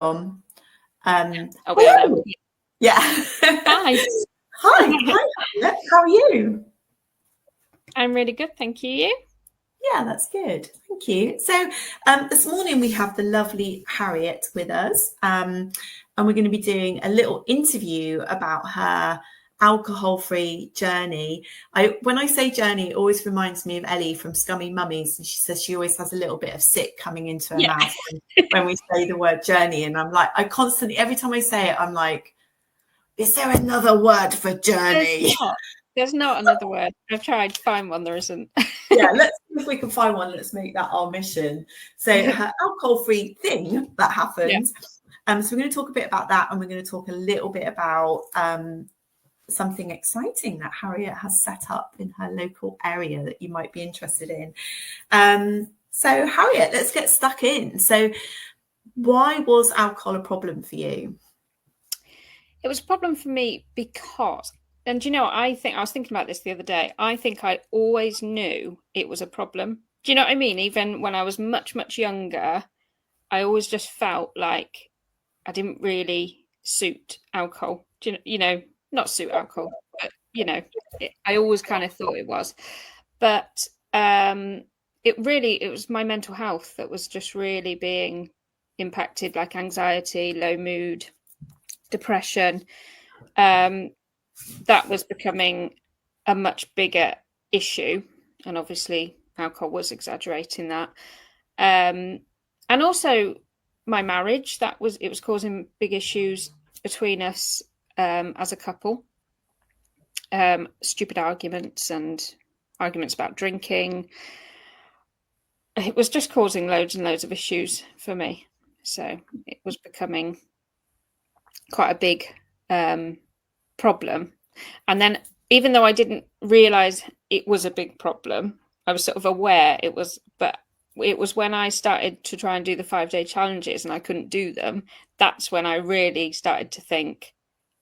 Um, Oh, we are now. yeah. Hi. Hi, Harriet. How are you? I'm really good, thank you. You? Yeah, that's good. Thank you. So this morning we have the lovely Harriet with us, and we're going to be doing a little interview about her alcohol-free journey. When I say journey, it always reminds me of Ellie from Scummy Mummies, and she says she always has a little bit of sick coming into her mouth when we say the word journey. And I'm like, I constantly, every time I say it, I'm like, is there another word for journey? There's not another word. I've tried to find one, there isn't. Yeah, let's see if we can find one. Let's make that our mission. So her alcohol-free thing that happens. So we're going to talk a bit about that, and we're going to talk a little bit about something exciting that Harriet has set up in her local area that you might be interested in. So Harriet, let's get stuck in. So why was alcohol a problem for you? It was a problem for me because, and you know, I was thinking about this the other day. I think I always knew it was a problem. Do you know what I mean? Even when I was much, much younger, I always just felt like I didn't really suit alcohol. Do you know, not suit alcohol, but you know, I always kind of thought it was. But it was my mental health that was just really being impacted, like anxiety, low mood, depression. That was becoming a much bigger issue, and obviously alcohol was exaggerating that. And also my marriage, it was causing big issues between us as a couple. Stupid arguments and arguments about drinking. It was just causing loads and loads of issues for me. So it was becoming quite a big problem. And then even though I didn't realise it was a big problem, I was sort of aware it was, but it was when I started to try and do the 5-day challenges and I couldn't do them, that's when I really started to think,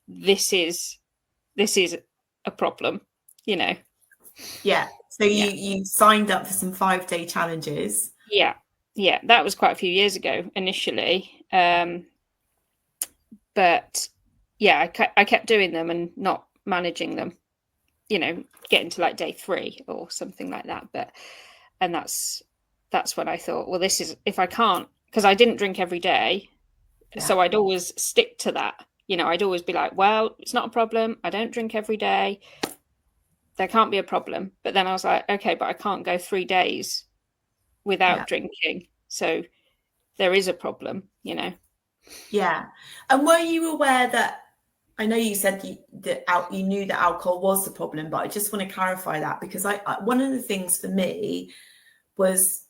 this is a problem, you know. Yeah. So you signed up for some 5-day challenges. Yeah. That was quite a few years ago initially. But yeah, I kept doing them and not managing them, you know, getting to like day 3 or something like that. And that's when I thought, well, this is, if I can't, because I didn't drink every day. Yeah. So I'd always stick to that. You know, I'd always be like, well, it's not a problem. I don't drink every day. There can't be a problem. But then I was like, okay, but I can't go 3 days without drinking. So there is a problem, you know. Yeah. And were you aware that, I know you said you knew that alcohol was the problem, but I just want to clarify that, because one of the things for me was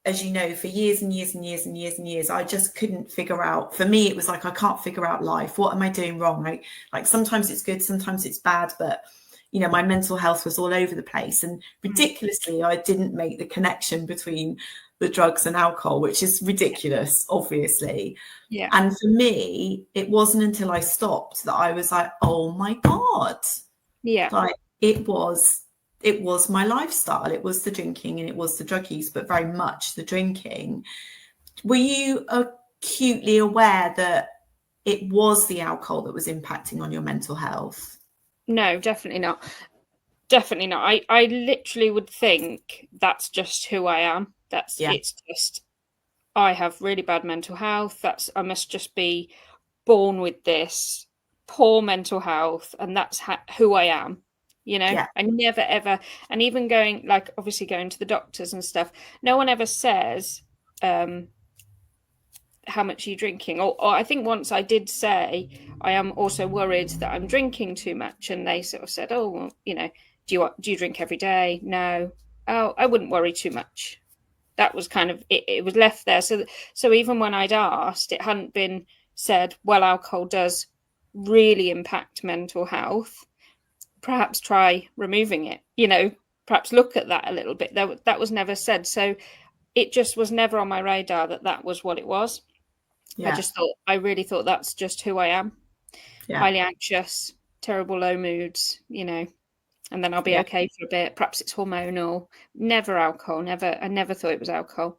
as you know, for years and years and years and years and years, I just couldn't figure out. For me, it was like, I can't figure out life. What am I doing wrong? Like sometimes it's good, sometimes it's bad, but you know, my mental health was all over the place. And ridiculously, I didn't make the connection between the drugs and alcohol, which is ridiculous, obviously. Yeah. And for me, it wasn't until I stopped that I was like, oh my God. Yeah. Like it was my lifestyle. It was the drinking and it was the drug use, but very much the drinking. Were you acutely aware that it was the alcohol that was impacting on your mental health? No, definitely not. Definitely not. I literally would think that's just who I am. It's just, I have really bad mental health. I must just be born with this poor mental health, and that's who I am. You know, I never ever, and even going, like, obviously going to the doctors and stuff, no one ever says, how much are you drinking? Or I think once I did say, I am also worried that I'm drinking too much. And they sort of said, oh, well, you know, do you drink every day? No. Oh, I wouldn't worry too much. That was kind of, it was left there. So even when I'd asked, it hadn't been said, well, alcohol does really impact mental health. Perhaps try removing it, you know, perhaps look at that a little bit. That was never said. So it just was never on my radar that was what it was. Yeah. I really thought that's just who I am. Yeah. Highly anxious, terrible low moods, you know, and then I'll be okay for a bit. Perhaps it's hormonal. Never alcohol. I never thought it was alcohol.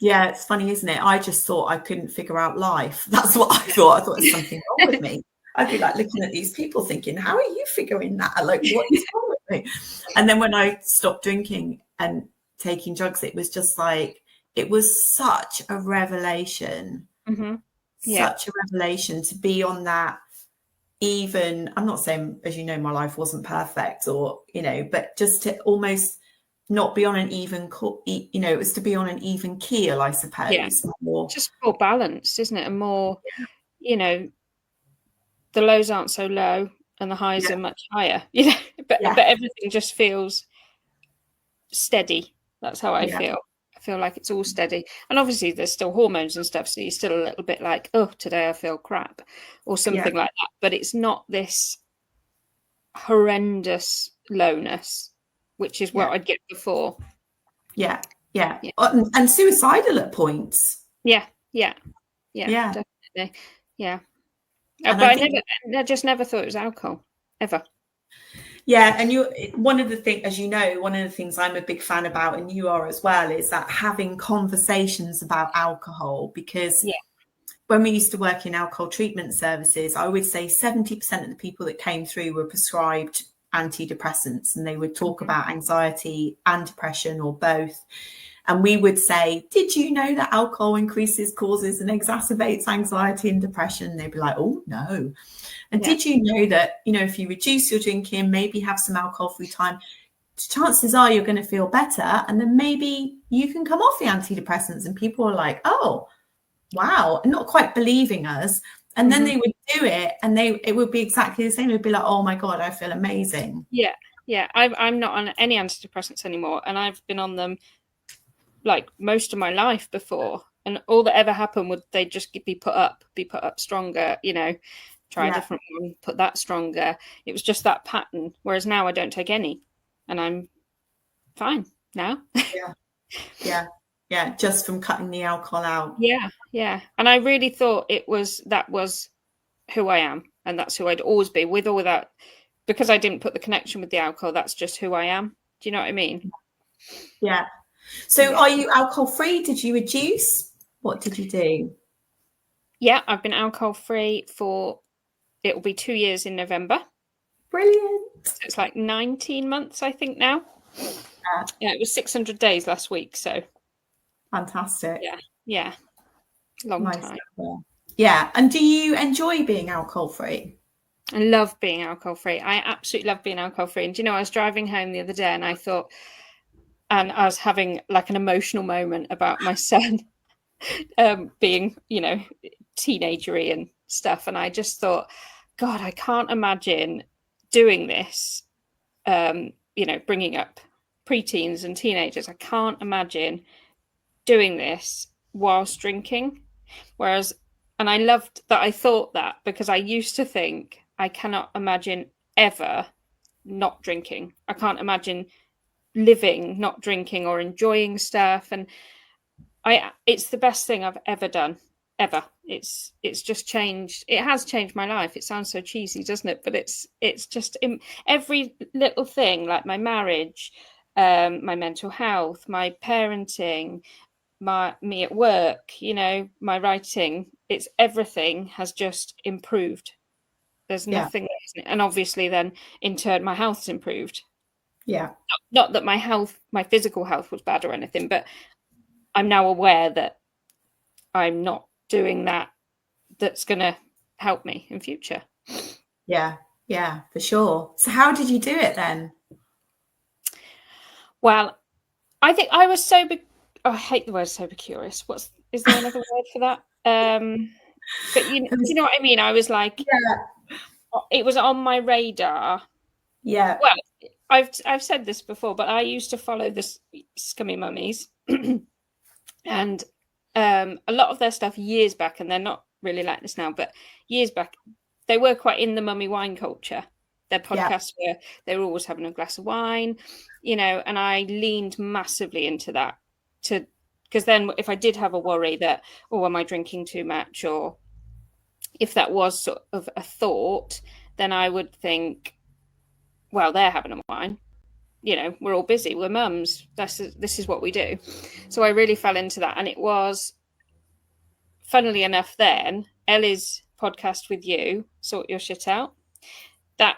Yeah, it's funny, isn't it? I just thought I couldn't figure out life. That's what I thought. I thought there's something wrong with me. I'd be like looking at these people thinking, how are you figuring that? Like, what is wrong with me? And then when I stopped drinking and taking drugs, it was just like, it was such a revelation, Mm-hmm. Yeah. such a revelation to be on that. Even, I'm not saying, as you know, my life wasn't perfect or, you know, but just to almost not be on an even, you know, it was to be on an even keel, I suppose. Yeah. More. Just more balanced, isn't it? And more, you know, the lows aren't so low and the highs are much higher, you know, but everything just feels steady. That's how I feel. I feel like it's all steady. And obviously there's still hormones and stuff, so you're still a little bit like, oh, today I feel crap or something like that. But it's not this horrendous lowness, which is what I'd get before. Yeah. And suicidal at points. Yeah, definitely. Yeah. And but I just never thought it was alcohol, ever. Yeah, and one of the things, as you know, one of the things I'm a big fan about, and you are as well, is that having conversations about alcohol. Because when we used to work in alcohol treatment services, I would say 70% of the people that came through were prescribed antidepressants, and they would talk about anxiety and depression or both. And we would say, did you know that alcohol causes and exacerbates anxiety and depression? And they'd be like, oh, no. And did you know that, you know, if you reduce your drinking, maybe have some alcohol-free time, chances are you're going to feel better. And then maybe you can come off the antidepressants. And people are like, oh, wow, and not quite believing us. And then they would do it and it would be exactly the same. It would be like, oh my God, I feel amazing. Yeah. I'm not on any antidepressants anymore. And I've been on them like most of my life before. And all that ever happened would they just be put up stronger, you know, try a different one, put that stronger. It was just that pattern. Whereas now I don't take any and I'm fine now. Yeah. Just from cutting the alcohol out. Yeah. And I really thought that was who I am. And that's who I'd always be, with or without, because I didn't put the connection with the alcohol. That's just who I am. Do you know what I mean? Yeah. So are you alcohol free? Did you reduce? What did you do? Yeah, I've been alcohol free it will be 2 years in November. Brilliant. So it's like 19 months, I think now. Yeah, it was 600 days last week. So fantastic. Yeah. Long time. Yeah. And do you enjoy being alcohol free? I love being alcohol free. I absolutely love being alcohol free. And do you know, I was driving home the other day and I thought, and I was having like an emotional moment about my son being, you know, teenagery and stuff. And I just thought, God, I can't imagine doing this, you know, bringing up preteens and teenagers. I can't imagine doing this whilst drinking. Whereas, and I loved that I thought that, because I used to think I cannot imagine ever not drinking. I can't imagine living not drinking or enjoying stuff. And it's the best thing I've ever done, ever. It's just changed. It has changed my life. It sounds so cheesy, doesn't it? But it's just every little thing, like my marriage, my mental health, my parenting, me at work, you know, my writing. It's everything has just improved. There's nothing, and obviously then in turn my health's improved. Yeah. Not that my physical health was bad or anything, but I'm now aware that I'm not doing that's going to help me in future. Yeah, for sure. So how did you do it then? Well, I think I was I hate the word sober curious. Is there another word for that? But you know what I mean? I was like, it was on my radar. Yeah. Well, I've said this before, but I used to follow the Scummy Mummies. And a lot of their stuff years back, and they're not really like this now, but years back, they were quite in the mummy wine culture. Their podcasts they were always having a glass of wine, you know, and I leaned massively into that because then if I did have a worry that, oh, am I drinking too much? Or if that was sort of a thought, then I would think, well, they're having a wine. we're all busy, we're mums, this is what we do. So I really fell into that. And it was, funnily enough, then Ellie's podcast with you, Sort Your Shit Out, that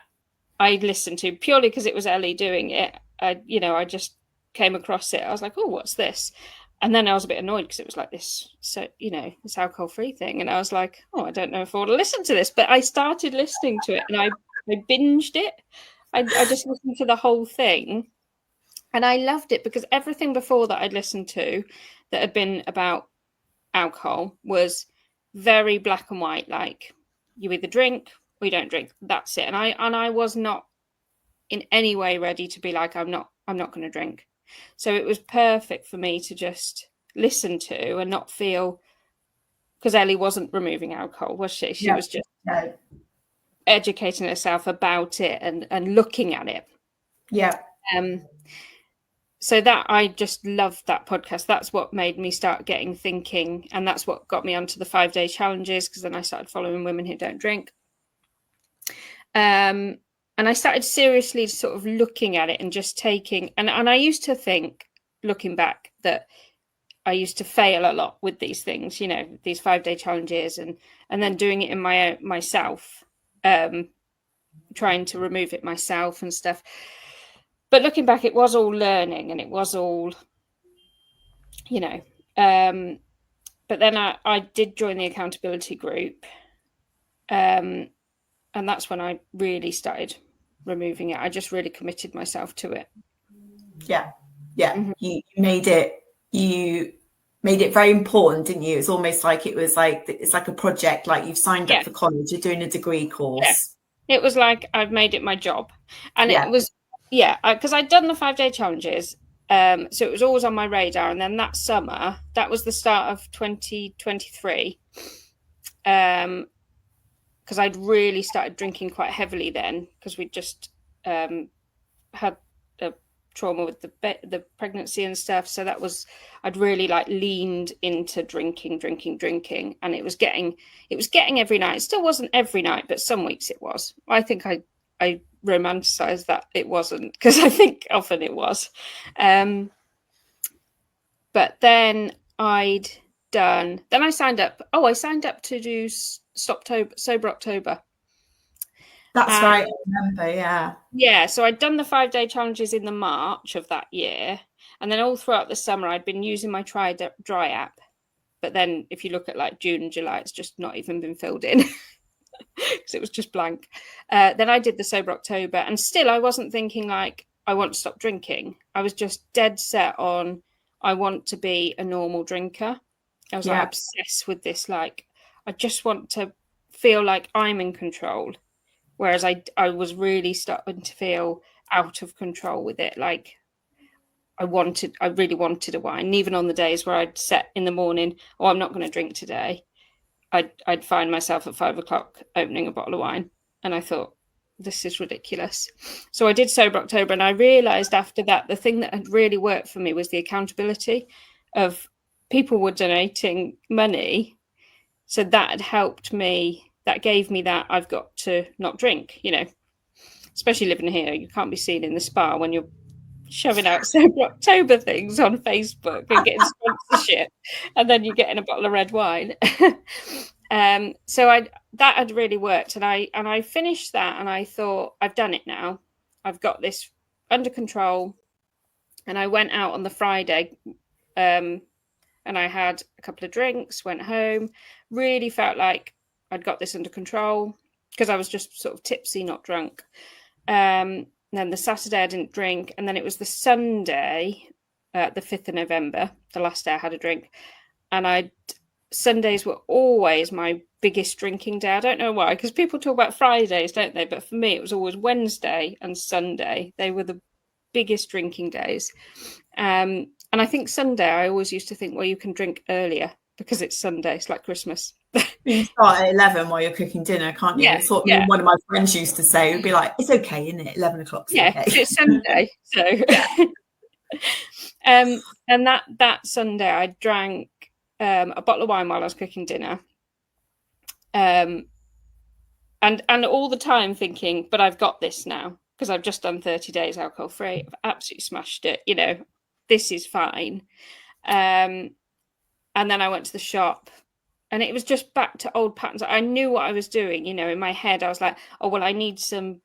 I listened to purely because it was Ellie doing it. I just came across it. I was like, oh, what's this? And then I was a bit annoyed because it was like this, this alcohol-free thing. And I was like, oh, I don't know if I want to listen to this. But I started listening to it and I binged it. I just listened to the whole thing. And I loved it because everything before that I'd listened to that had been about alcohol was very black and white. Like, you either drink or you don't drink. That's it. And I was not in any way ready to be like, I'm not going to drink. So it was perfect for me to just listen to and not feel, because Ellie wasn't removing alcohol, was she? She was just educating herself about it and looking at it. Yeah. So that, I just loved that podcast. That's what made me start getting thinking. And that's what got me onto the 5-day challenges, because then I started following women who don't drink. And I started seriously sort of looking at it and just taking, and I used to think, looking back, that I used to fail a lot with these things, these 5-day challenges, and then doing it in myself, trying to remove it myself and stuff. But looking back, it was all learning, and it was all, but then I did join the accountability group. And that's when I really started removing it. I just really committed myself to it. Yeah. Mm-hmm. You made it very important, didn't you? It's almost like it's like a project, like you've signed up for college, you're doing a degree course. Yeah. It was like I've made it my job. And it was, because I'd done the 5-day challenges. So it was always on my radar. And then that summer, that was the start of 2023. Because I'd really started drinking quite heavily then, because we'd just had a trauma with the pregnancy and stuff. So that was, I'd really leaned into drinking, and it was getting every night. It still wasn't every night, but some weeks it was. I think I romanticized that it wasn't, because I think often it was. But then I signed up. Oh, I signed up to do Sober October. That's right, I remember, yeah. Yeah, so I'd done the 5-day challenges in the March of that year. And then all throughout the summer, I'd been using my Dry app. But then if you look at June and July, it's just not even been filled in, because it was just blank. Then I did the Sober October, and still I wasn't thinking I want to stop drinking. I was just dead set on, I want to be a normal drinker. I was obsessed with this, I just want to feel like I'm in control. Whereas I was really starting to feel out of control with it. I really wanted a wine. And even on the days where I'd set in the morning, I'm not going to drink today, I'd find myself at 5 o'clock opening a bottle of wine. And I thought, this is ridiculous. So I did Sober October, and I realised after that, the thing that had really worked for me was the accountability of people were donating money. So that had helped me. That gave me that I've got to not drink, especially living here. You can't be seen in the spa when you're shoving out Sober October things on Facebook and getting sponsorship, and then you're getting a bottle of red wine. So that had really worked, and I finished that, and I thought, I've done it now. I've got this under control. And I went out on the Friday, and I had a couple of drinks, went home, really felt like I'd got this under control, because I was just sort of tipsy, not drunk. Then the Saturday I didn't drink, and then it was the Sunday, the 5th of November, the last day I had a drink. And Sundays were always my biggest drinking day. I don't know why, because people talk about Fridays, don't they? But for me, it was always Wednesday and Sunday. They were the biggest drinking days. And I think Sunday, I always used to think, well, you can drink earlier because it's Sunday. It's like Christmas. You start at 11 while you're cooking dinner, can't you? It's what one of my friends used to say. It would be like, it's okay, isn't it? 11 o'clock's okay. It's Sunday. So, and that Sunday, I drank a bottle of wine while I was cooking dinner. And all the time thinking, but I've got this now. because I've just done 30 days alcohol free. I've absolutely smashed it. You know, this is fine. And then I went to the shop, and it was just back to old patterns. I knew what I was doing. You know, in my head, I was like, oh, well, I need some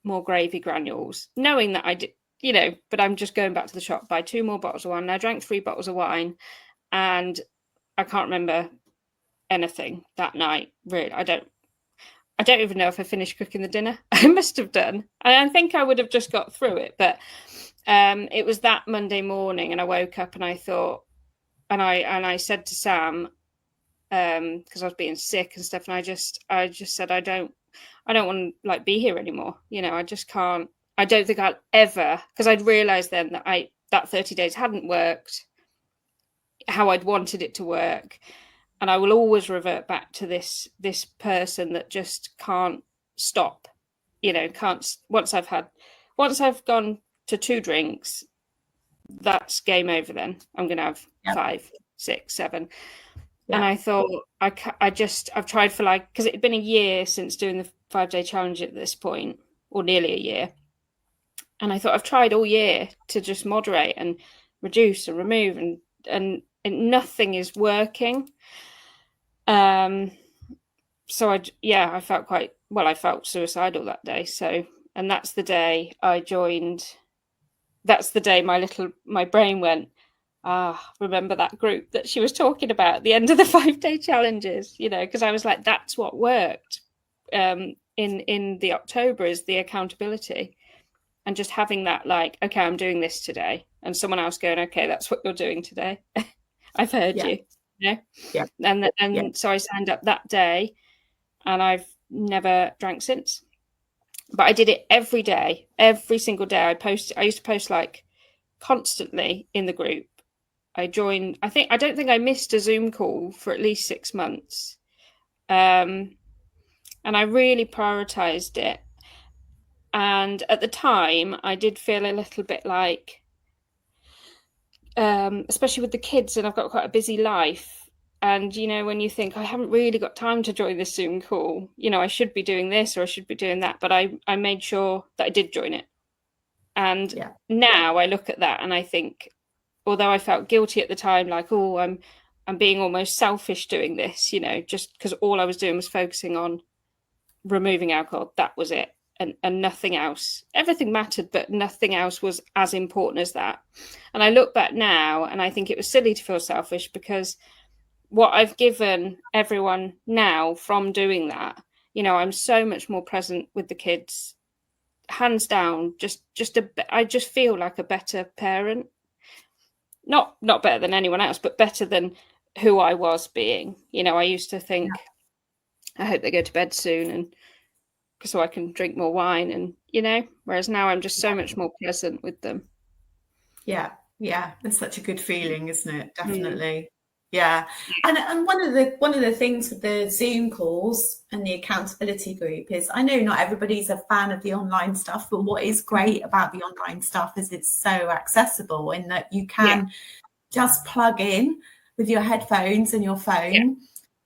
more gravy granules, knowing that I did, you know, but I'm just going back to the shop, buy 2 more bottles of wine. And I drank 3 bottles of wine, and I can't remember anything that night, really. I don't even know if I finished cooking the dinner. I must have done. I think I would have just got through it. But it was that Monday morning, and I woke up and I thought, and I said to Sam, because I was being sick and stuff, and I just said, I don't want to like be here anymore. You know, I just can't. I don't think I'll ever, because I'd realised then that that 30 days hadn't worked how I'd wanted it to work. And I will always revert back to this person that just can't stop, you know, can't. Once I've gone to 2 drinks, that's game over. Then I'm going to have 5, 6, 7. And I thought, I've tried for like, because it had been a year since doing the 5-day challenge at this point, or nearly a year. And I thought, I've tried all year to just moderate and reduce and remove, and nothing is working. So I felt I felt suicidal that day. So, and that's the day I joined. That's the day my brain went, remember that group that she was talking about at the end of the 5-day challenges, you know, because I was like, that's what worked in the October, is the accountability, and just having that, like, okay, I'm doing this today, and someone else going, okay, that's what you're doing today. I've heard you. You know? So I signed up that day, and I've never drank since. But I did it every day, every single day. I used to post like constantly in the group. I joined. I don't think I missed a Zoom call for at least 6 months, and I really prioritized it. And at the time, I did feel a little bit like, especially with the kids, and I've got quite a busy life. And, you know, when you think, I haven't really got time to join this Zoom call, you know, I should be doing this or I should be doing that. But I made sure that I did join it. And now I look at that and I think, although I felt guilty at the time, like, oh, I'm being almost selfish doing this, you know, just because all I was doing was focusing on removing alcohol. That was it. And nothing else. Everything mattered, but nothing else was as important as that. And I look back now and I think it was silly to feel selfish, because what I've given everyone now from doing that, you know, I'm so much more present with the kids, hands down. I just feel like a better parent. Not better than anyone else, but better than who I was being. You know, I used to think, I hope they go to bed soon, and so I can drink more wine, and, you know, whereas now I'm just so much more pleasant with them. Yeah, it's such a good feeling, isn't it? Definitely. Yeah. And one of the things with the Zoom calls and the accountability group is, I know not everybody's a fan of the online stuff, but what is great about the online stuff is it's so accessible, in that you can just plug in with your headphones and your phone,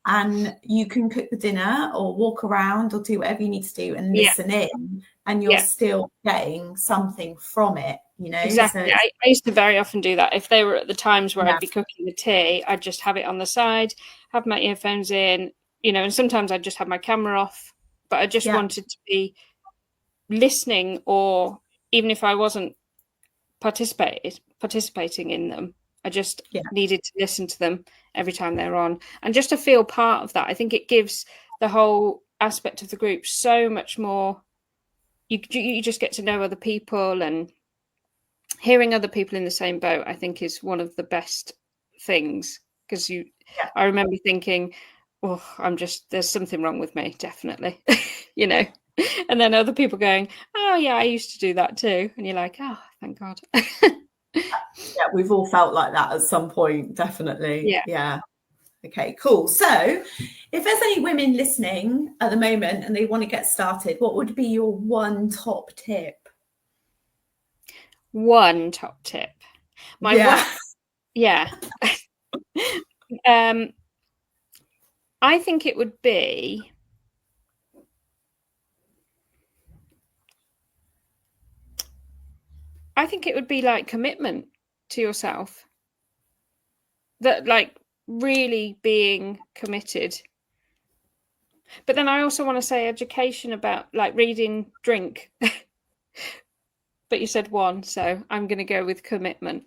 and you can cook the dinner or walk around or do whatever you need to do and listen in, and you're still getting something from it, you know. Exactly. So I used to very often do that. If they were at the times where I'd be cooking the tea, I'd just have it on the side, have my earphones in, you know, and sometimes I'd just have my camera off, but I just wanted to be listening, or even if I wasn't participating in them, I just needed to listen to them every time they're on, and just to feel part of that. I think it gives the whole aspect of the group so much more. You just get to know other people, and hearing other people in the same boat, I think, is one of the best things, because I remember thinking, oh, there's something wrong with me, definitely, you know, and then other people going, oh yeah, I used to do that too, and you're like, oh, thank God. Yeah, we've all felt like that at some point, definitely. Yeah. Okay, cool. So if there's any women listening at the moment and they want to get started, what would be your one top tip? One top tip. I think it would be, I think it would be like commitment to yourself. That, like, really being committed. But then I also want to say education about, like, reading drink. But you said one, so I'm going to go with commitment.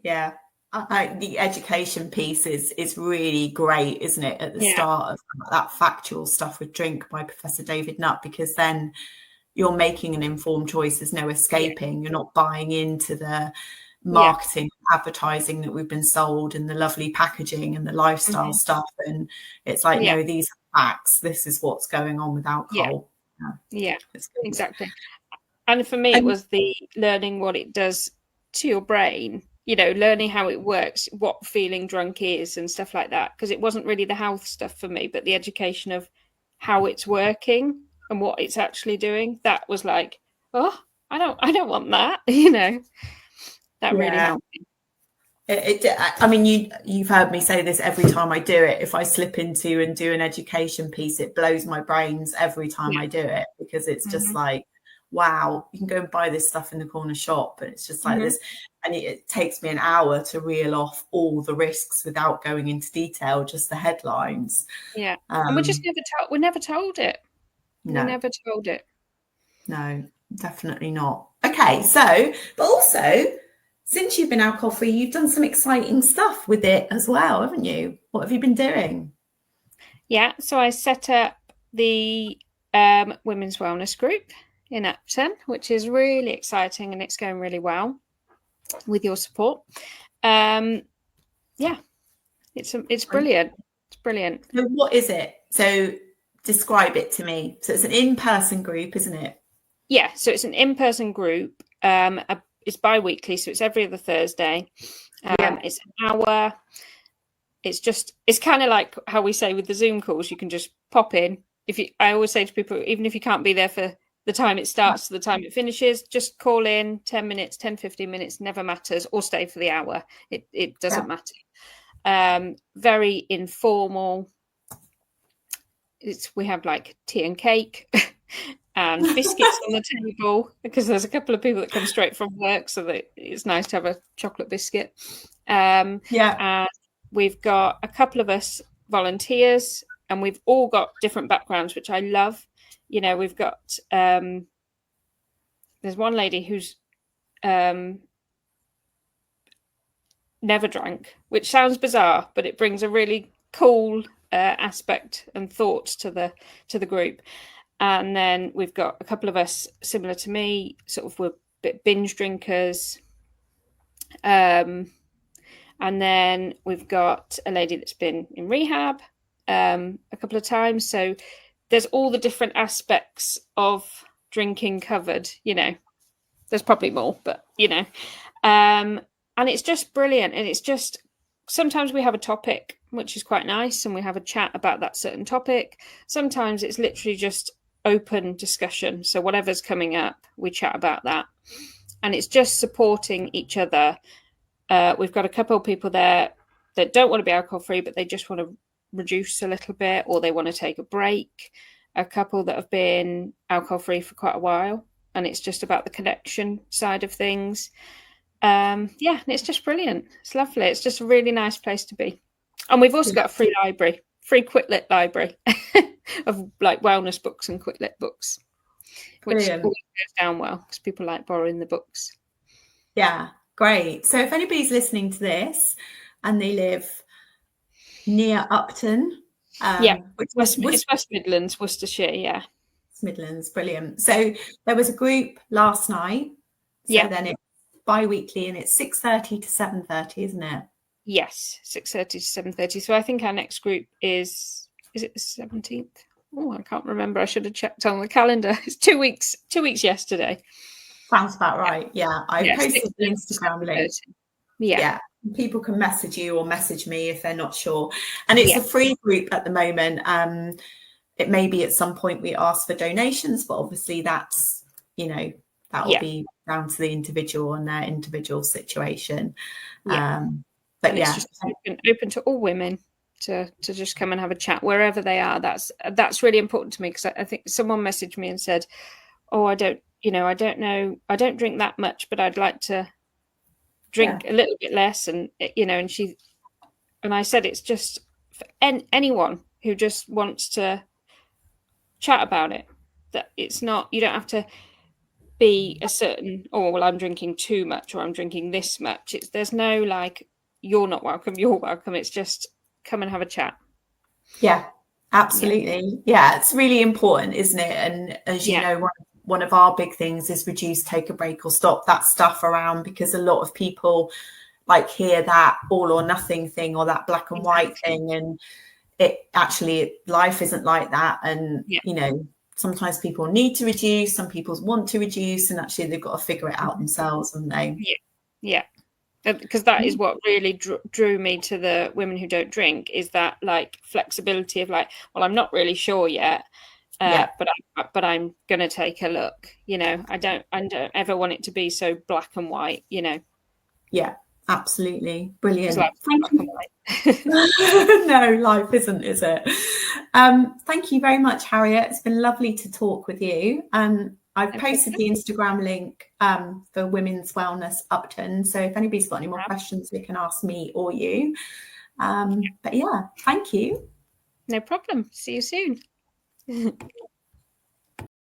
Yeah. The education piece is really great, isn't it? At the start of that factual stuff with drink by Professor David Nutt, because then you're making an informed choice. There's no escaping. You're not buying into the marketing, advertising that we've been sold, and the lovely packaging and the lifestyle stuff. And it's like, no, these are facts. This is what's going on with alcohol. Yeah, exactly. And for me, it was the learning what it does to your brain, you know, learning how it works, what feeling drunk is and stuff like that. Because it wasn't really the health stuff for me, but the education of how it's working and what it's actually doing. That was like, oh, I don't want that, you know. That really helped me. I mean, you've heard me say this every time I do it. If I slip into and do an education piece, it blows my brains every time I do it, because it's just like, wow, you can go and buy this stuff in the corner shop, and it's just like this. And it takes me an hour to reel off all the risks without going into detail, just the headlines. Yeah. And we just never told it. No. We never told it. No, definitely not. Okay, so, but also, since you've been alcohol free, you've done some exciting stuff with it as well, haven't you? What have you been doing? Yeah, so I set up the women's wellness group in Upton, which is really exciting, and it's going really well with your support. Yeah, it's brilliant. It's brilliant. So what is it? So describe it to me. So it's an in-person group, isn't it? Yeah, so it's an in-person group. It's bi-weekly, so it's every other Thursday. It's an hour. It's kind of like how we say with the Zoom calls, you can just pop in. I always say to people, even if you can't be there for the time it starts to the time it finishes, just call in 10 minutes, 10, 15 minutes, never matters, or stay for the hour. It doesn't matter. Very informal. We have like tea and cake and biscuits on the table, because there's a couple of people that come straight from work, so that it's nice to have a chocolate biscuit. And we've got a couple of us volunteers, and we've all got different backgrounds, which I love. You know, we've got there's one lady who's never drank, which sounds bizarre, but it brings a really cool aspect and thoughts to the group. And then we've got a couple of us similar to me, sort of we're binge drinkers. And then we've got a lady that's been in rehab a couple of times. So there's all the different aspects of drinking covered, you know. There's probably more, but, you know. And it's just brilliant. And it's just, sometimes we have a topic, which is quite nice, and we have a chat about that certain topic. Sometimes it's literally just open discussion. So whatever's coming up, we chat about that. And it's just supporting each other. We've got a couple of people there that don't want to be alcohol free, but they just want to reduce a little bit, or they want to take a break. A couple that have been alcohol free for quite a while, and it's just about the connection side of things. And it's just brilliant. It's lovely. It's just a really nice place to be. And we've also got a free library, free Quitlit library of like wellness books and Quitlit books, which always goes down well because people like borrowing the books. Yeah, great. So if anybody's listening to this and they live near Upton, it's West Midlands, Worcestershire, yeah. Midlands, brilliant. So there was a group last night. So then it's bi-weekly, and it's 6:30 to 7:30, isn't it? Yes, 6:30 to 7:30. So I think our next group is it the 17th? Oh, I can't remember. I should have checked on the calendar. It's 2 weeks yesterday. Sounds about right. Yeah. I posted the Instagram link. Yeah. People can message you or message me if they're not sure. And it's a free group at the moment. It may be at some point we ask for donations, but obviously that's, you know, that will be down to the individual and their individual situation. But it's just open to all women to just come and have a chat wherever they are. That's really important to me, because I think someone messaged me and said, oh, I don't you know, I don't know, I don't drink that much, but I'd like to drink a little bit less. And, you know, and I said, it's just for anyone who just wants to chat about it, that it's not, you don't have to be a certain, oh, well, I'm drinking too much or I'm drinking this much. There's no like, you're not welcome, you're welcome. It's just come and have a chat. Yeah, absolutely. Yeah, it's really important, isn't it? And as you know, one of our big things is reduce, take a break, or stop that stuff around, because a lot of people like hear that all or nothing thing or that black and white thing, and life isn't like that. And you know, sometimes people need to reduce, some people want to reduce, and actually they've got to figure it out themselves, haven't they? Yeah, because that is what really drew me to the women who don't drink, is that like flexibility of like, well, I'm not really sure yet, but I'm gonna take a look. You know, I don't ever want it to be so black and white. You know. Yeah, absolutely, brilliant. Like black and white. No, life isn't, is it? Thank you very much, Harriet. It's been lovely to talk with you. I've posted the Instagram link for Women's Wellness Upton. So if anybody's got any more questions, they can ask me or you. But yeah, thank you. No problem. See you soon.